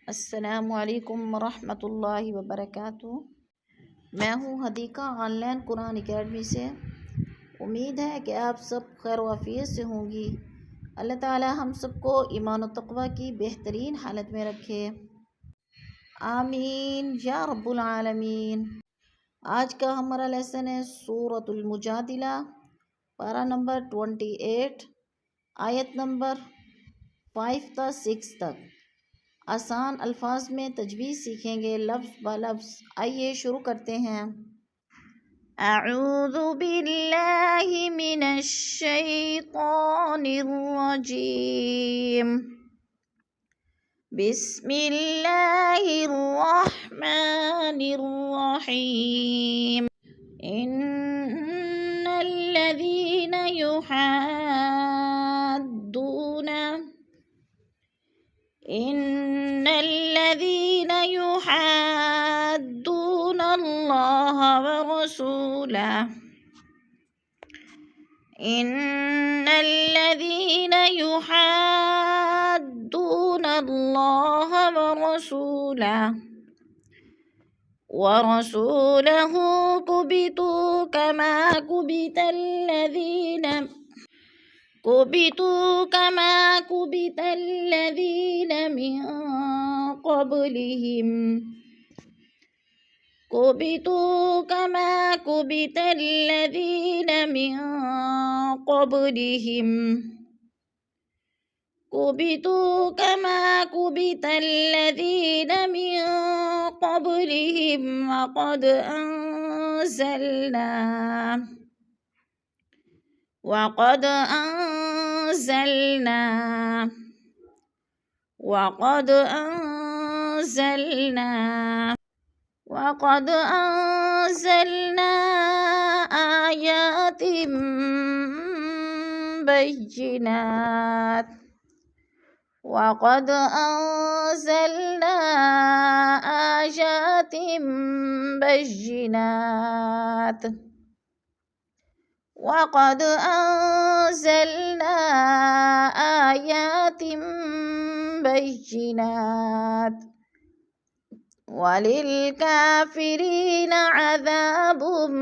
अस्सलामुअलैकुम वरहमतुल्लाहि वबरकातुहू। मैं हूँ हदीका ऑनलाइन कुरान अकेडमी से। उम्मीद है कि आप सब खैर वाफियत से होंगी। अल्लाह ताला हम सबको ईमान और तक़वा की बेहतरीन हालत में रखे, आमीन या रब्बुल आलमीन। आज का हमारा लेसन है सूरतुल मुजादिला, पारा नंबर 28, आयत नंबर 5 से 6 तक। आसान अल्फाज में तजवीज़ सीखेंगे लफ्ज़ ब लफ्ज़। आइए शुरू करते हैं। अऊज़ु बिल्लाहि मिनश शैतानिर रजीम। बिस्मिल्लाहिर रहमानिर रहीम। इन्नल्लज़ीना युहाद्दून अल्लाह व रसूलह। इन्नल्लज़ीना युहाद्दून अल्लाह व रसूलहु कुबितू कमा कुबितल्लज़ीन मिन क़ब्लिहिम वक़द अंज़लना आयातिन बय्यिनात। वलिल्काफिरीन अज़ाबुम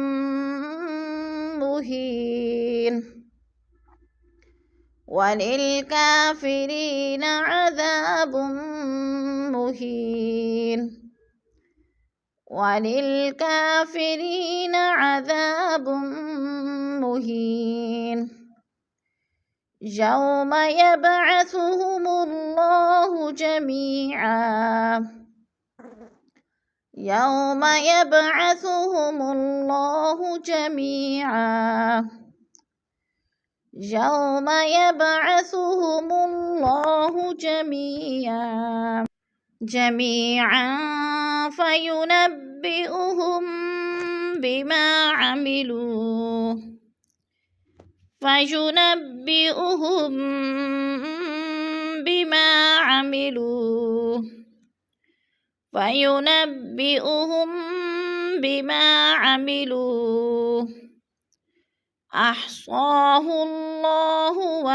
मुहीन। यौम यबअथुहुमुल्लाहु जमीअन फयुनब्बिउहुम बिमा अमिलू अहसाहुल्लाहु व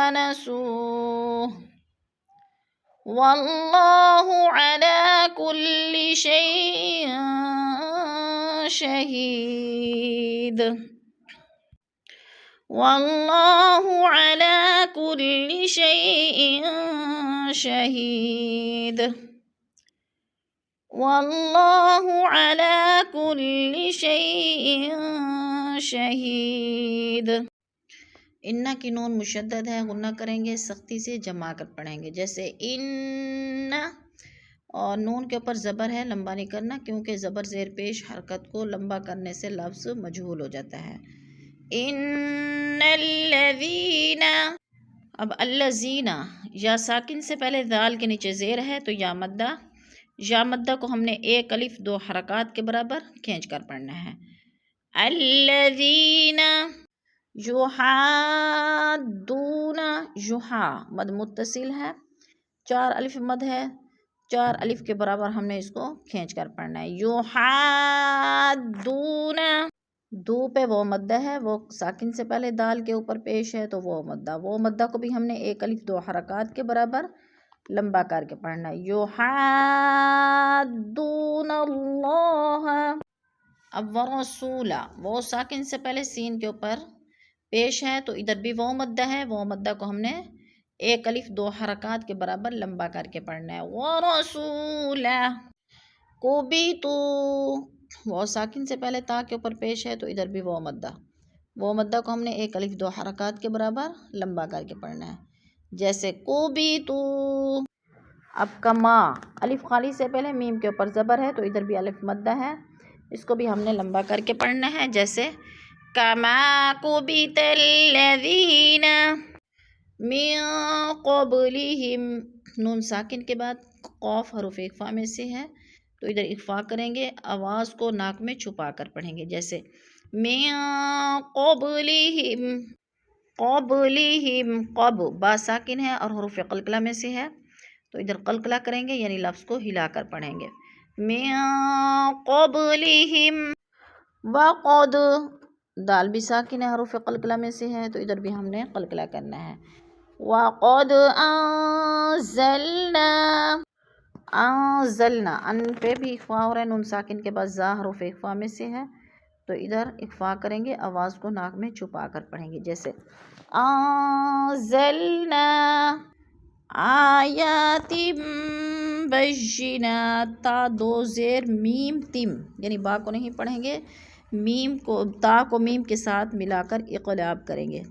नसूह। वल्लाहु अला कुल्लि शैइन शहीद। इन्ना की नून मुशद्दद है, गुन्ना करेंगे, सख्ती से जमा कर पढ़ेंगे। जैसे इन्ना, और नून के ऊपर ज़बर है, लंबा नहीं करना क्योंकि ज़बर ज़ेर पेश हरकत को लंबा करने से लफ्ज़ मजहूल हो जाता है। इन्नल्लज़ीना। अब अल्लज़ीना या साकिन से पहले दाल के नीचे ज़ेर है तो या मद्दा को हमने एक अलिफ 2 हरकत के बराबर खींच कर पढ़ना है। अल्लज़ीना युहाद्दूना, युहा मद मुत्तसिल है, 4 अलिफ मद है, 4 अलिफ के बराबर हमने इसको खींच कर पढ़ना है। युहाद्दूना युहाद्दून, दो पे वो मद्दा है, वो साकिन से पहले दाल के ऊपर पेश है तो वो मद्दा को भी हमने एक अलिफ दो हरकत के बराबर लंबा करके पढ़ना है। युहाद्दून अल्लाह। अब वरसूला, वो साकिन से पहले सीन के ऊपर पेश है तो इधर भी वो मद्दा है, वो मद्दा को हमने एक अलिफ दो हरकत के बराबर लंबा करके पढ़ना है। वरसूला। कुबितू, वो साकिन से पहले ता के ऊपर पेश है तो इधर भी वो मद्दा को हमने एक अलिफ दो हरकत के बराबर लंबा करके पढ़ना है। जैसे कुबितू। अब कमा, अलिफ खाली से पहले मीम के ऊपर ज़बर है तो इधर भी अलिफ मद्दा है, इसको भी हमने लंबा करके पढ़ना है। जैसे कमा कुबितल्लज़ीन मिन क़ब्लिहिम, नून साकिन के बाद क़ाफ हरूफ इख्फ़ा में से है तो इधर इख्फ़ा करेंगे, आवाज़ को नाक में छुपा कर पढ़ेंगे। जैसे मिन क़ब्लिहिम, क़ब्लिहिम, क़ब बा साकिन है और हरूफ क़लक़ला में से है तो इधर क़लक़ला करेंगे यानी लफ्ज़ को हिलाकर पढ़ेंगे। मिन क़ब्लिहिम वक़द, दाल भी साकिन है हरूफ क़लक़ला में से है तो इधर भी हमने क़लक़ला करना है। वक़द अंज़लना, अन पे भी इख्फ़ा हो रहा है, नून साकिन के बाद ज़ा हरूफ इख्फ़ा में से है तो इधर इख्फ़ा करेंगे, आवाज़ को नाक में छुपा कर पढ़ेंगे। जैसे अंज़लना आयातिम बय्यिनात, ता दो ज़ेर मीम तिम, यानी बा को नहीं पढ़ेंगे, मीम को ता को मीम के साथ मिलाकर इक़लाब करेंगे।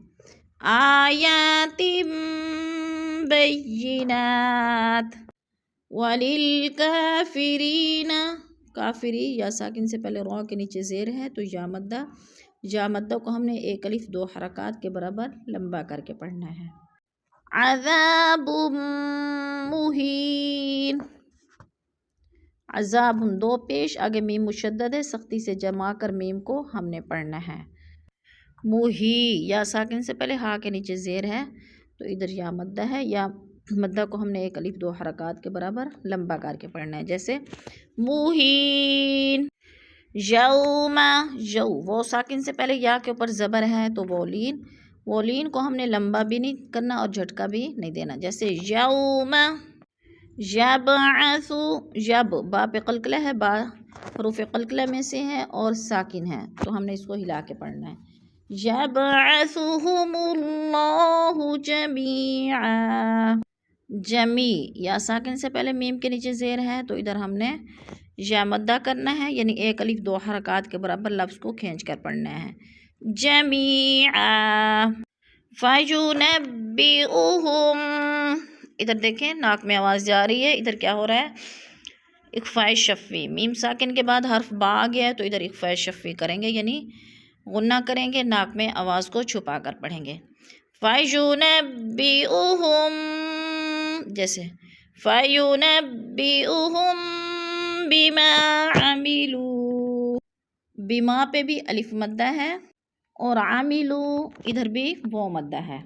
आयातिम बय्यिनात वलिल काफिरीन, काफिरी या साकिन से पहले रॉ के नीचे ज़ेर है तो या मद्दा को हमने एक अलिफ दो हरकत के बराबर लंबा करके पढ़ना है। अज़ाबुम मुहीन, अज़ाबुन दो पेश, आगे मीम मुशद्दद है, सख्ती से जमा कर मीम को हमने पढ़ना है। मुही, या साकिन से पहले हा के नीचे ज़ेर है तो इधर या मद्दा है, या मद्दा को हमने एक अलिफ दो हरकत के बराबर लंबा करके पढ़ना है। जैसे मुहीन। यौमा, यौ वो साकिन से पहले या के ऊपर ज़बर है तो वो लीन को हमने लंबा भी नहीं करना और झटका भी नहीं देना। जैसे यौमा यबअसु, यब बा पे क़लक़ला है, बा हरूफ क़लक़ला में से है और साकिन है तो हमने इसको हिला के पढ़ना है। यबअसुहुमुल्लाहु जमीआ, जमी, या साकिन से पहले मीम के नीचे ज़ेर है तो इधर हमने या मद्दा करना है, यानी एक अलिफ दो हरकत के बराबर लफ्ज़ को खींच कर पढ़ना है। जमीआ फयुनब्बिउहुम, इधर देखें नाक में आवाज़ जा रही है, इधर क्या हो रहा है, इख्फ़ाए शफ़ी, मीम साकिन के बाद हर्फ बा आ गया है तो इधर इख्फ़ाए शफ़ी करेंगे, यानी गुन्ना करेंगे, नाक में आवाज़ को छुपा कर पढ़ेंगे। फयुनब्बिउहुम, जैसे फयुनब्बिउहुम बिमा अमिलू, बिमा पे भी अलिफ मद्दा है और आमिलू इधर भी वो मद्दा है,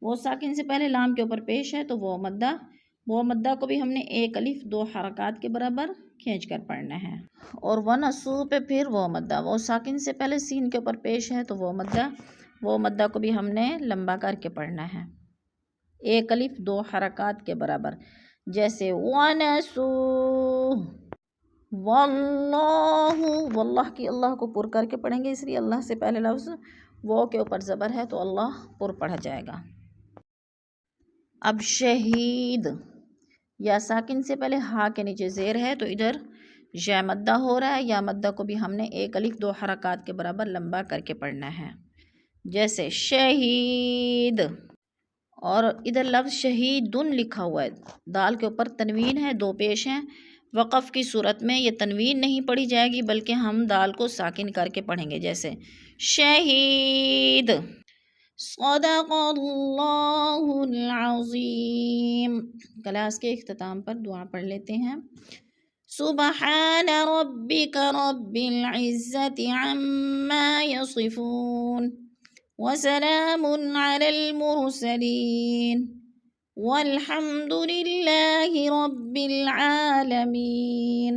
वो साकिन से पहले लाम के ऊपर पेश है तो वो मद्दा को भी हमने एक अलिफ दो हरकत के बराबर खींच कर पढ़ना है। और वनसू पे फिर वो मद्दा, वो साकिन से पहले सीन के ऊपर पेश है तो वो मद्दा को भी हमने लंबा करके पढ़ना है एक अलिफ दो हरकत के बराबर। जैसे वनसू, वल्लाहु, वल्लाह की अल्लाह को पुर करके पढ़ेंगे, इसलिए अल्लाह से पहले लफ्ज़ वो के ऊपर ज़बर है तो अल्लाह पुर पढ़ा जाएगा। अब शहीद, या साकिन से पहले हा के नीचे ज़ेर है तो इधर या मद्दा हो रहा है, या मद्दा को भी हमने एक अलिफ दो हरकत के बराबर लंबा करके पढ़ना है। जैसे शहीद, और इधर लफ्ज़ शहीदुन लिखा हुआ है, दाल के ऊपर तनवीन है, दो पेश हैं, वक़फ़ की सूरत में ये तनवीन नहीं पढ़ी जाएगी बल्कि हम दाल को साकिन करके पढ़ेंगे। जैसे शहीद। सदक़ल्लाहुल अज़ीम। क्लास के इख्तिताम पर दुआ पढ़ लेते हैं। सुबहान रब्बिक रब्बिल इज़्ज़ति अम्मा यसिफ़ून वसलामुन अलल मुरसलीन वल्हम्दुलिल्लाहि रब्बिल आलमीन।